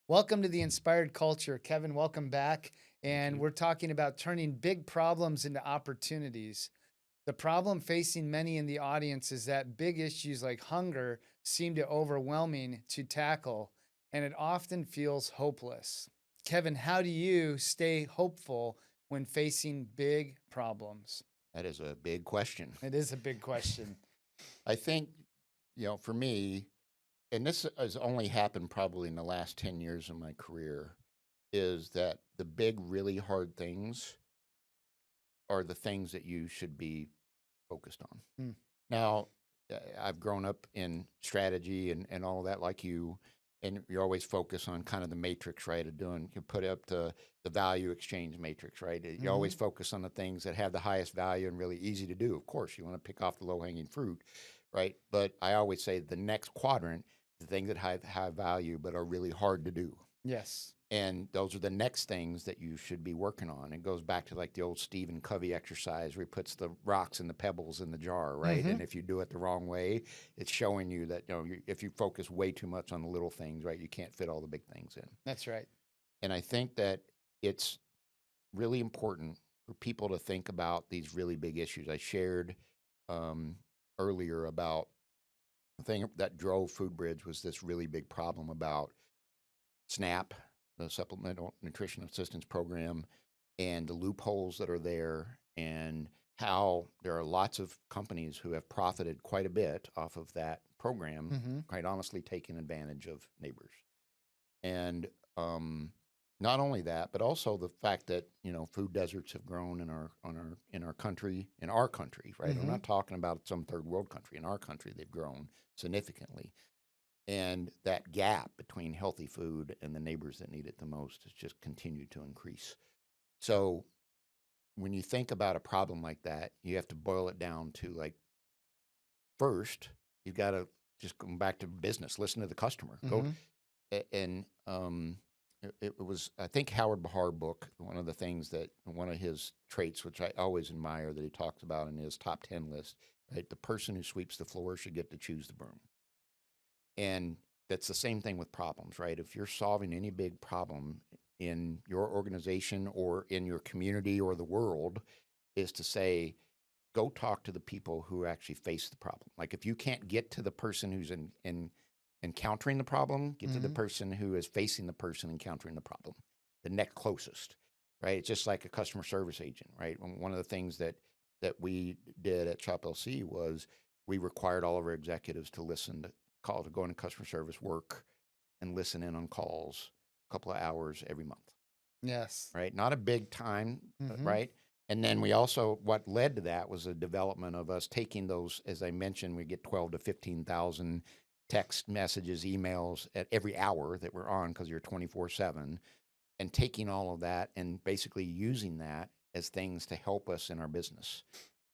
Welcome to the Inspired Culture. Kevin, welcome back. Thank And you. we're talking about turning big problems into opportunities. The problem facing many in the audience is that big issues like hunger seem to overwhelming to tackle, and it often feels hopeless. Kevin, how do you stay hopeful when facing big problems? That is a big question. It is a big question. I think, for me, and this has only happened probably in the last 10 years of my career, is that the big, really hard things are the things that you should be focused on. Hmm. Now, I've grown up in strategy and all that like you, and you always focus on kind of the matrix, right? Of doing, you put up the value exchange matrix, right? You always Mhm. focus on the things that have the highest value and really easy to do. Of course, you want to pick off the low hanging fruit, right? But I always say the next quadrant, the things that have high value but are really hard to do. Yes. And those are the next things that you should be working on. It goes back to like the old Stephen Covey exercise where he puts the rocks and the pebbles in the jar, right? Hmm. And if you do it the wrong way, it's showing you that, if you focus way too much on the little things, right, you can't fit all the big things in. That's right. And I think that it's really important for people to think about these really big issues. I shared um, earlier about the thing that drove FoodBridge was this really big problem about SNAP, the Supplemental Nutrition Assistance Program, and the loopholes that are there, and how there are lots of companies who have profited quite a bit off of that program, Hmm. quite honestly, taking advantage of neighbors. And not only that, but also the fact that food deserts have grown in our country, right? I'm Hmm. not talking about some third world country. In our country, they've grown significantly, and that gap between healthy food and the neighbors that need it the most has just continued to increase. So when you think about a problem like that, you have to boil it down to like, first, you've got to just go back to business, listen to the customer. Go Hmm. and it was, I think, Howard Bahar book, one of the things that one of his traits, which I always admire, that he talks about in his top 10 list, right? The person who sweeps the floor should get to choose the broom. And that's the same thing with problems, right? If you're solving any big problem in your organization or in your community or the world, is to say, go talk to the people who actually face the problem. Like if you can't get to the person who's in encountering the problem, get to the Hmm. person who is facing the person encountering the problem, the next closest, right? It's just like a customer service agent, right? One of the things that we did at Shop LC was we required all of our executives to listen to call to go into customer service work and listen in on calls a couple of hours every month, Yes. right? Not a big time, Hmm. right? And then we also, what led to that was a development of us taking those, as I mentioned, we get 12 to 15,000 text messages, emails at every hour that we're on because you're 24/7, and taking all of that and basically using that as things to help us in our business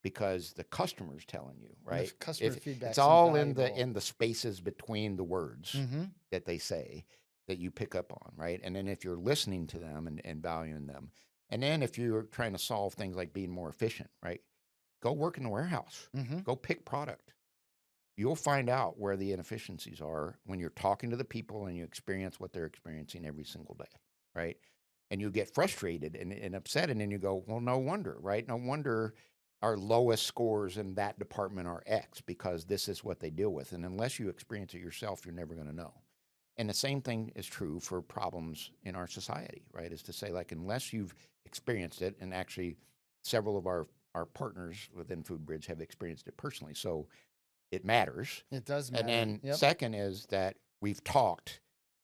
because the customer's telling you, The right? customer If it's feedback's all invaluable. in the spaces between the words Hmm. that they say that you pick up on, right? And then if you're listening to them and valuing them, and then if you're trying to solve things like being more efficient, right? Go work in the warehouse, Hmm. go pick product. You'll find out where the inefficiencies are when you're talking to the people and you experience what they're experiencing every single day, right? And you get frustrated and upset, and then you go, well, no wonder, right? No wonder our lowest scores in that department are X because this is what they deal with. And unless you experience it yourself, you're never going to know. And the same thing is true for problems in our society, right? Is to say, like, unless you've experienced it, and actually several of our partners within FoodBridge have experienced it personally. So it matters. It does And matter. then Yep. second is that we've talked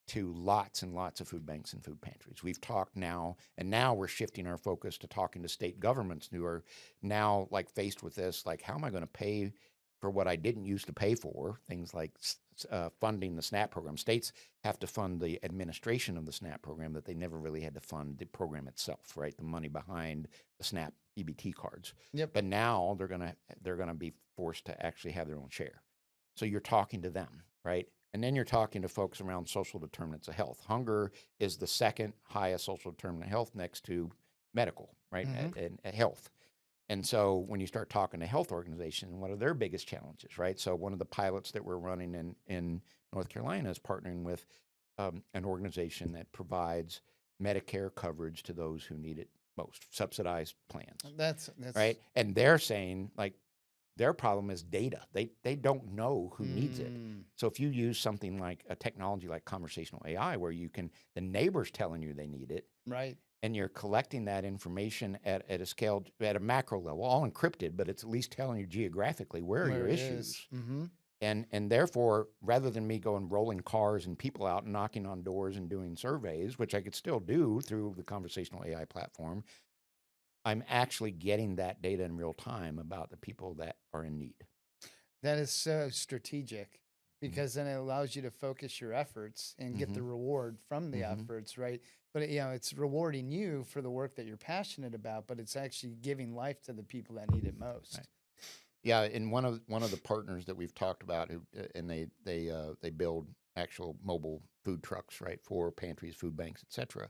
to lots and lots of food banks and food pantries. We've talked now, and now we're shifting our focus to talking to state governments who are now like faced with this, like, how am I going to pay for what I didn't used to pay for? Things like funding the SNAP program. States have to fund the administration of the SNAP program that they never really had to fund the program itself, right? The money behind the SNAP EBT cards. Yep. But now they're gonna be forced to actually have their own share. So you're talking to them, right? And then you're talking to folks around social determinants of health. Hunger is the second highest social determinant of health next to medical, right? Hmm. And health. And so when you start talking to health organizations, what are their biggest challenges, right? So one of the pilots that we're running in North Carolina is partnering with an organization that provides Medicare coverage to those who need it most, subsidized plans, That's right? And they're saying like their problem is data. They don't know who needs it. So if you use something like a technology like conversational AI, where the neighbor's telling you they need it, right. and you're collecting that information at a scale, at a macro level, all encrypted, but it's at least telling you geographically where are your it issues. is. Mm-hmm. And therefore, rather than me going rolling cars and people out and knocking on doors and doing surveys, which I could still do through the conversational AI platform, I'm actually getting that data in real time about the people that are in need. That is so strategic Mm-hmm. because then it allows you to focus your efforts and get the Mm-hmm. reward from the Mm-hmm. efforts, right? But it's rewarding you for the work that you're passionate about, but it's actually giving life to the people that need it most. Right. Yeah, and one of the partners that we've talked about, who and they build actual mobile food trucks, right, for pantries, food banks, etc.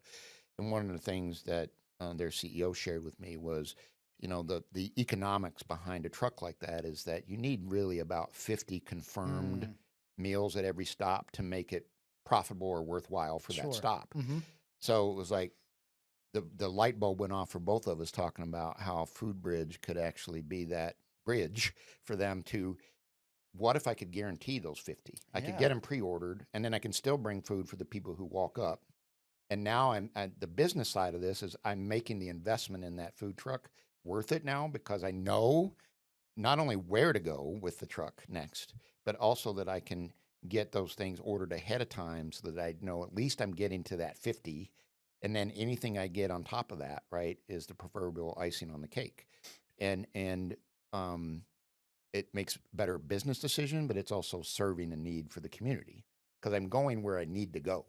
And one of the things that their CEO shared with me was, the economics behind a truck like that is that you need really about 50 confirmed meals at every stop to make it profitable or worthwhile for that stop. Mm-hmm. So it was like the light bulb went off for both of us talking about how Food Bridge could actually be that bridge for them to, what if I could guarantee those 50? I could get them pre-ordered, and then I can still bring food for the people who walk up. And now the business side of this is I'm making the investment in that food truck worth it now, because I know not only where to go with the truck next, but also that I can get those things ordered ahead of time so that I know at least I'm getting to that 50. And then anything I get on top of that, right, is the proverbial icing on the cake. And um, it makes better business decision, but it's also serving a need for the community because I'm going where I need to go.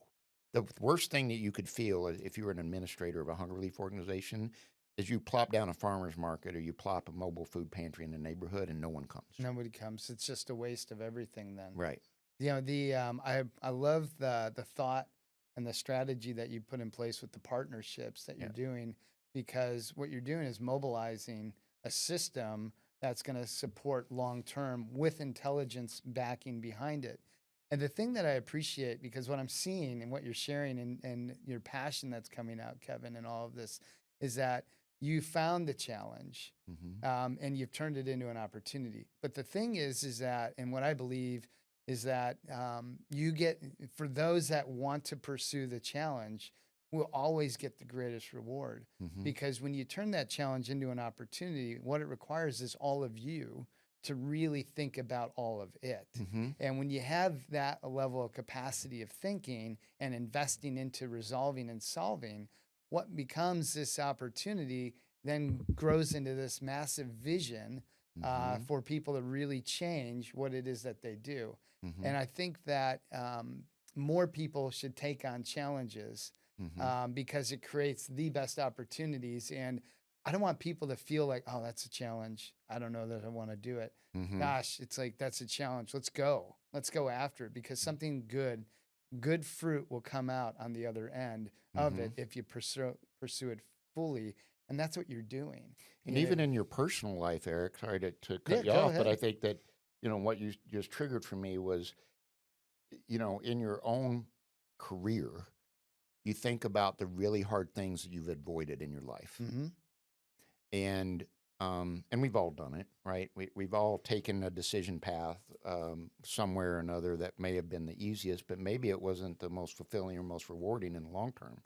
The worst thing that you could feel if you were an administrator of a hunger relief organization is you plop down a farmer's market or you plop a mobile food pantry in the neighborhood and no one comes. Nobody comes. It's just a waste of everything then. Right. I love the thought and the strategy that you put in place with the partnerships that you're doing, because what you're doing is mobilizing a system that's going to support long term with intelligence backing behind it. And the thing that I appreciate, because what I'm seeing and what you're sharing and your passion that's coming out, Kevin, and all of this, is that you found the challenge and you've turned it into an opportunity. But the thing is that, and what I believe is that you get, for those that want to pursue the challenge, will always get the greatest reward. Because when you turn that challenge into an opportunity, what it requires is all of you to really think about all of it. And when you have that level of capacity of thinking and investing into resolving and solving, what becomes this opportunity then grows into this massive vision for people to really change what it is that they do. And I think that more people should take on challenges because it creates the best opportunities. And I don't want people to feel like, oh, that's a challenge, I don't know that I want to do it. Gosh, it's like, that's a challenge. Let's go after it, because something good fruit will come out on the other end of it if you pursue it fully. And that's what you're doing. And even in your personal life, Eric, sorry to cut you go off, ahead. but I think that, what you just triggered for me was, in your own career, you think about the really hard things that you've avoided in your life. And we've all done it, right? We've all taken a decision path somewhere or another that may have been the easiest, but maybe it wasn't the most fulfilling or most rewarding in the long term.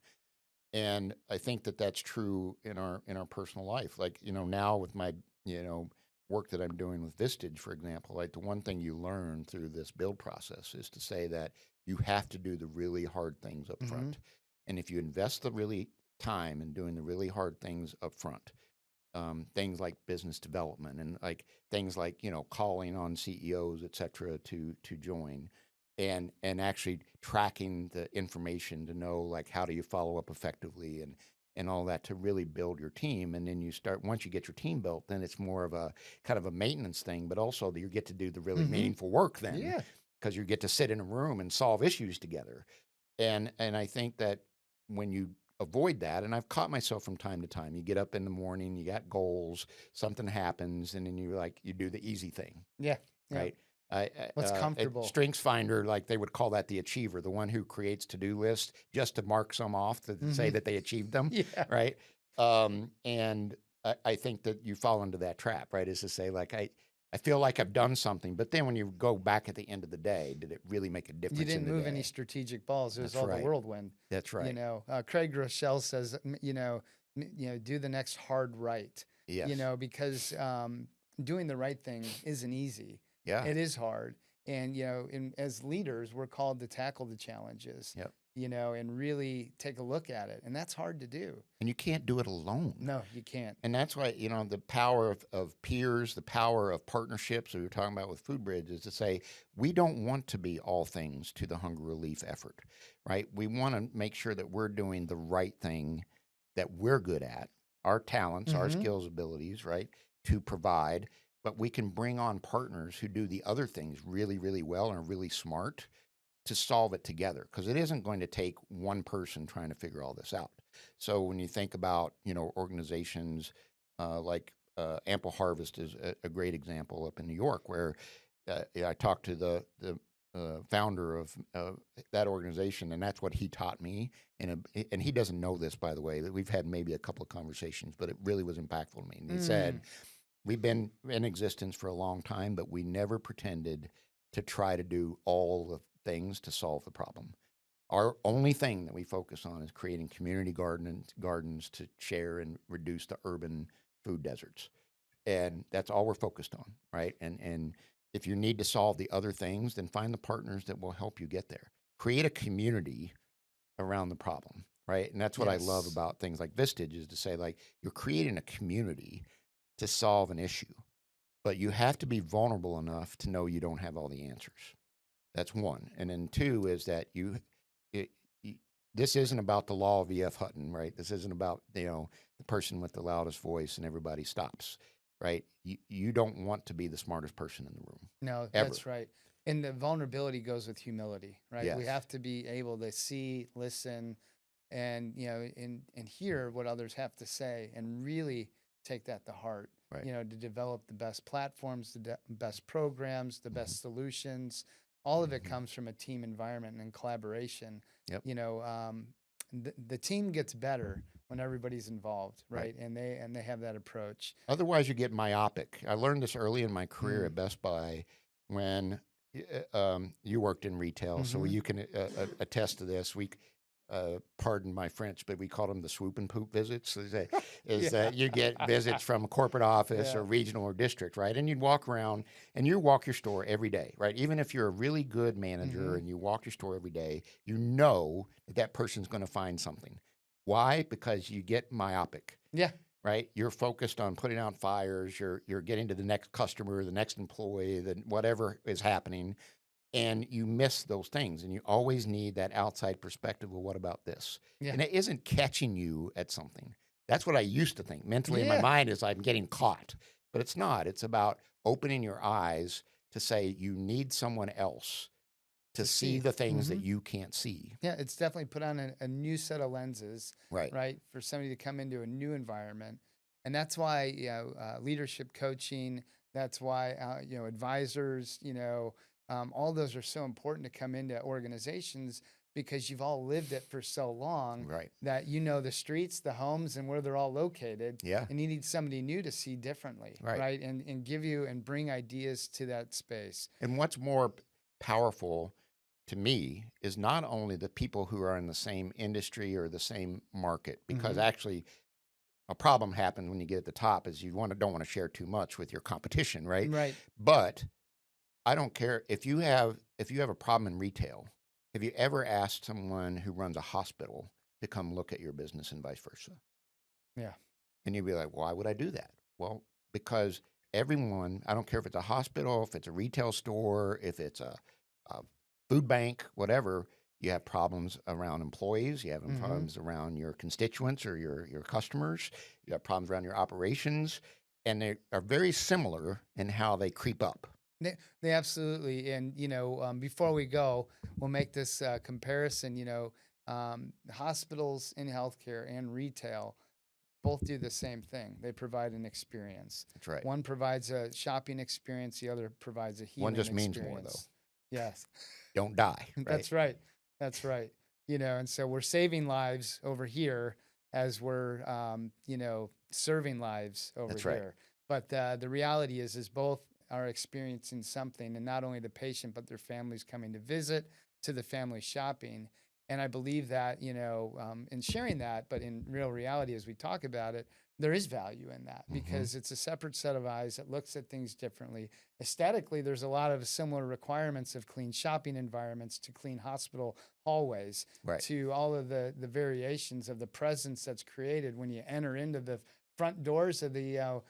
And I think that that's true in our personal life. Like, now with my, work that I'm doing with Vistage, for example, like the one thing you learn through this build process is to say that you have to do the really hard things up front. And if you invest the really time in doing the really hard things up front, things like business development and like things like, calling on CEOs, et cetera, to join, and actually tracking the information to know, like, how do you follow up effectively and all that to really build your team. And then once you get your team built, then it's more of a kind of a maintenance thing, but also that you get to do the really meaningful work then, because you get to sit in a room and solve issues together. And I think that when you avoid that, and I've caught myself from time to time, you get up in the morning, you got goals, something happens, and then you do the easy thing. Yeah. Right. What's comfortable? Strengths finder, like they would call that the achiever, the one who creates to-do lists just to mark some off to say Hmm. that they achieved them, Yeah. right? And I think that you fall into that trap, right? Is to say like I feel like I've done something, but then when you go back at the end of the day, did it really make a You difference in didn't the move any day? strategic balls. It was That's all the right. whirlwind. That's right. Craig Rochelle says, do the next hard right. Yes. Because doing the right thing isn't easy. Yeah. It is hard, and as leaders, we're called to tackle the challenges. Yep. And really take a look at it, and that's hard to do. And you can't do it alone. No, you can't. And that's why, the power of peers, the power of partnerships we were talking about with Food Bridge is to say, we don't want to be all things to the hunger relief effort, right? We want to make sure that we're doing the right thing that we're good at, our talents, our Hmm. skills, abilities, right, to provide. But we can bring on partners who do the other things really, really well and are really smart to solve it together, because it isn't going to take one person trying to figure all this out. So when you think about organizations like Ample Harvest is a great example up in New York, where I talked to the founder of that organization, and that's what he taught me. And he doesn't know this, by the way, that we've had maybe a couple of conversations, but it really was impactful to me. And he said, we've been in existence for a long time, but we never pretended to try to do all the things to solve the problem. Our only thing that we focus on is creating community gardens to share and reduce the urban food deserts. And that's all we're focused on, right? And if you need to solve the other things, then find the partners that will help you get there. Create a community around the problem, right? And that's what I love Yes. about things like Vistage, is to say, like, you're creating a community to solve an issue, but you have to be vulnerable enough to know you don't have all the answers. That's one. And then two is that it, you this isn't about the law of E.F. Hutton, right? This isn't about, the person with the loudest voice and everybody stops, right? You don't want to be the smartest person in the room, No, ever. that's right. And the vulnerability goes with humility, right? We Yes. have to be able to see, listen, and and hear what others have to say, and really take that to heart. Right. To develop the best platforms, best programs, the Mhm. best solutions. All of it Mhm. comes from a team environment and collaboration. Yep. The team gets better when everybody's involved, Right. right? And they have that approach. Otherwise, you get myopic. I learned this early in my career Mm. at Best Buy when you worked in retail, so Hmm. you can attest to this. Pardon my French, but we call them the swoop and poop visits. Is Yeah. that you get visits from a corporate office Yeah. or regional or district, right? And you'd walk around and you walk your store every day, right? Even if you're a really good manager Hmm. and you walk your store every day, you know that person's going to find something. Why? Because you get myopic, Yeah. right? You're focused on putting out fires. You're getting to the next customer, the next employee, whatever is happening, and you miss those things. And you always need that outside perspective. Well, what about this? Yeah. And it isn't catching you at something. That's what I used to think mentally in my Yeah. mind, is I'm getting caught, but it's not. It's about opening your eyes to say you need someone else to see the things that Mhm. you can't see. Yeah, it's definitely put on a new set of lenses, Right. right, for somebody to come into a new environment. And that's why, leadership coaching, that's why, advisors, all those are so important to come into organizations, because you've all lived it for so long Right. that you know the streets, the homes, and where they're all located. Yeah. And you need somebody new to see differently, Right. right? And give you and bring ideas to that space. And what's more powerful to me is not only the people who are in the same industry or the same market, because Hmm. actually a problem happens when you get at the top is don't want to share too much with your competition, right? Right. But I don't care if you have a problem in retail. Have you ever asked someone who runs a hospital to come look at your business and vice versa? Yeah. And you'd be like, why would I do that? Well, because everyone, I don't care if it's a hospital, if it's a retail store, if it's a food bank, whatever, you have problems around employees, you have Hmm. problems around your constituents or your customers, you have problems around your operations, and they are very similar in how they creep up. They absolutely, and before we go, we'll make this comparison. Hospitals in healthcare and retail, both do the same thing. They provide an experience. That's right. One provides a shopping experience, the other provides a One healing just means more, though. experience. Yes. Don't die, right? That's right. That's right. You know, and so we're saving lives over here as we're, you know, serving lives over That's right. here. But the reality is both are experiencing something, and not only the patient, but their families coming to visit, to the family shopping. And I believe that, you know, in sharing that, but in real reality, as we talk about it, there is value in that because it's a separate set of eyes that looks at things differently. Aesthetically, there's a lot of similar requirements of clean shopping environments to clean hospital hallways, Right. to all of the variations of the presence that's created when you enter into the front doors of the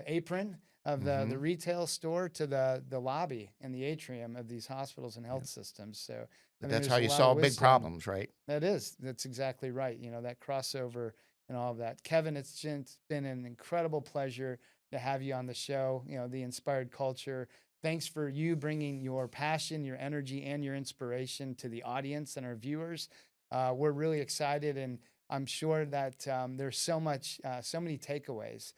apron of the retail store to the lobby and the atrium of these hospitals and health systems. So But I mean, that's there's how a you lot of solve big wisdom. problems, right? That's exactly right. You know, that crossover and all of that. Kevin, it's been an incredible pleasure to have you on the show. You know, the inspired culture. Thanks for you bringing your passion, your energy, and your inspiration to the audience and our viewers. We're really excited, and I'm sure that there's so many takeaways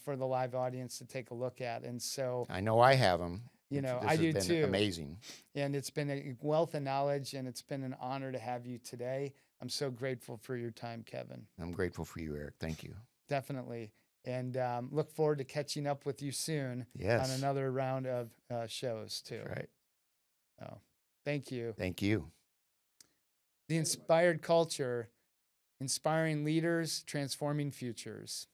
for the live audience to take a look at. And so, I know I have them. you know, This I has do been too. amazing. And it's been a wealth of knowledge, and it's been an honor to have you today. I'm so grateful for your time, Kevin. I'm grateful for you, Eric. Thank you. Definitely. And look forward to catching up with you soon Yes. on another round of shows, too. That's right. Oh, thank you. Thank you. The Inspired Culture, inspiring leaders, transforming futures.